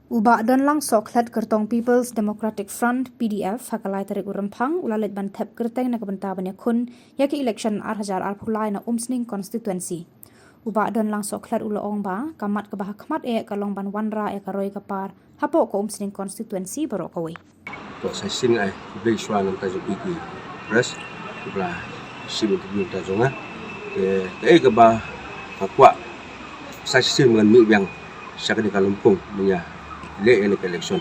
Ubak don lang soklat kertong People's Democratic Front PDF hakalai tarik urempang ulalet ban thep kerteng na kabenta ban yakun yaki election arhajar arphulai na umsning constituency. Ubak don lang soklat uloong ba kamat ke bahakmat kalong ban wanra karoi kapar hapo ko umsning constituency barok kawe. To sa sing ai big shwa nam ta juki press bla sim interview ta jonga ke ke ba akwa sa sing ngan mi biang sakadi kalumpung menya le election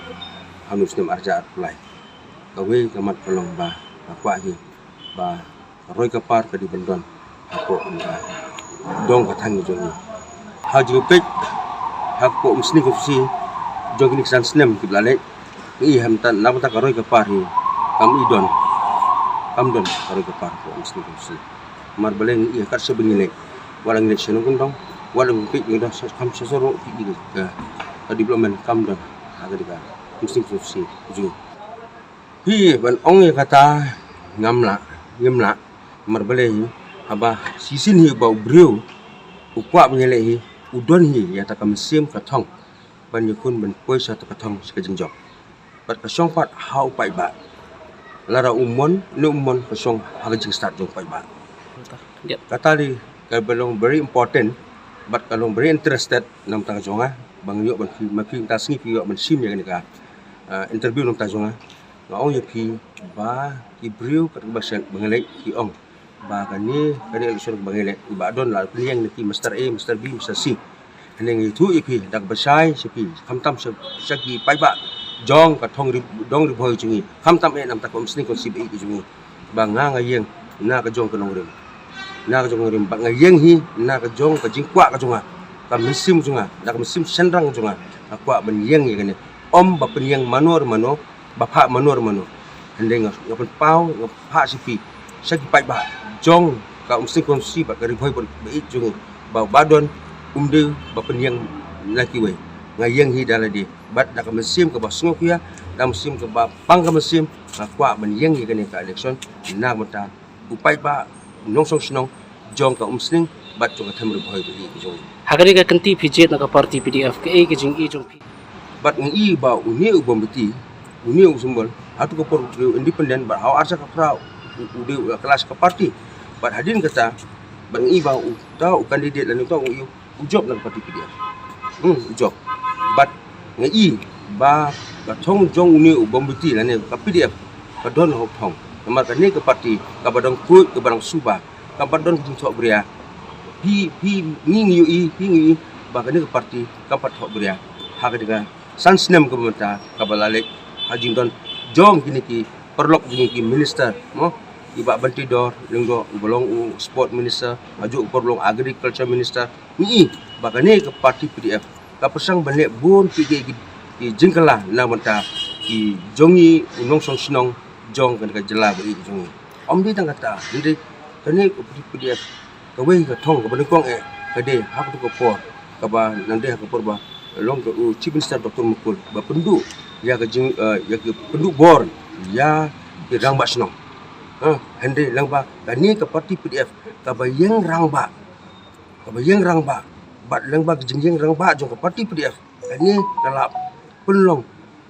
hanus nem arja apply kawe kamat pelong ba akwa hi ba roi kapar ka di bendon ako anga dong katang jongi haji pek hakko umsni ko si jogi niksan snem ki blale i hamtan namta ka roi kapar hi kam idon kam don roi kapar ko umsni ko si mar baleng i kat sebengile walang election kun dong walang pek ngi da kam sesoro ki development kam dan agak dika mesti fungsi ju hi ban ong kata ngamla marbale aba sisin hi bau breu ukwa menyele hi udon hi ya ta kam sim kathong ban yakun ban poi sa ta kathong sekajeng job bat ka song pat how pai ba lara umon ne umon ka song agajing start jong pai ba kata li ka belong very important but kalong very interested nam tang jonga bang yo ban fi ta singi fi yo ban sim ya ka interview nam ta jonga ngong yo fi ba ki breu ka ba sen bangalai ki ong ba kani election bangalai ba don la pliang ki master A master B master C ning tu fi dak basai si fi khamtam sa ki pai ba jong ka thong ri dong ri bhoi chungi khamtam e nam ta kom sni kon si bi ki chungi ba nga yeng na ka jong ka long rim na ka jong rim ba nga yeng hi na ka jong ka jingkwa ka jonga kam mesim junga dak mesim sendrang junga akwa benyeng ya kene om ba penyeng manor bapa manor hendeng ngapen pau ngapa sipi sagi pai ba jong ka umsing konsi ba kari boy be jungi ba badon umde ba penyeng laki we ngayeng hi daladi bat dak mesim ka basngo kuya dak mesim ka ba pang ka mesim akwa benyeng ya kene ka election na mata upai ba nongsong snong jong ka umsing bat jong ka thamru boy be jong Hakari ka kanti pijet na ka party PDF ke ke jing i jong pi. But ngi ba uni ubom beti uni usumbol atu ko por independent ba haw arsa ka pra ude kelas ka party but hadin kata but ngi ba ta candidate lan ta ujob na party PDF ujob but ngi ba ka thong jong uni ubom beti lan ka PDF ka don hok thong kamar ka ni ka party ka badang ku ka barang suba ka badon jing thok bria pi ngi bakane ke parti kapat hok beria hak dengan sansnem ke pemerintah kabalalik hajing don jong kini ki perlok jing ki minister mo iba bantidor lenggo bolong sport minister maju perlong agriculture minister ni bakane ke parti PDF ka pesang banyak bun ki jingkala na menta ki jongi unong song sinong jong kan ka jela beri jongi om di tang kata ndi kane ke PDF kawe ka thong ka balengkong ka de hak tu ko por ka ba nang de ka por ba long ka chief minister Dr. Mukul ba pendu ya ka jing ya ka pendu bor ya ki rang ba snong hande lang ba kani ka parti PDF ka ba yang rang ba bat lang ba jing yang rang ba jong ka parti PDF kani kala penlong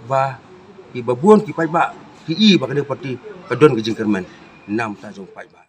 ba ki babuan ki pai ba ki i ba ka de parti ka don ka jing kerman nam ta jong pai ba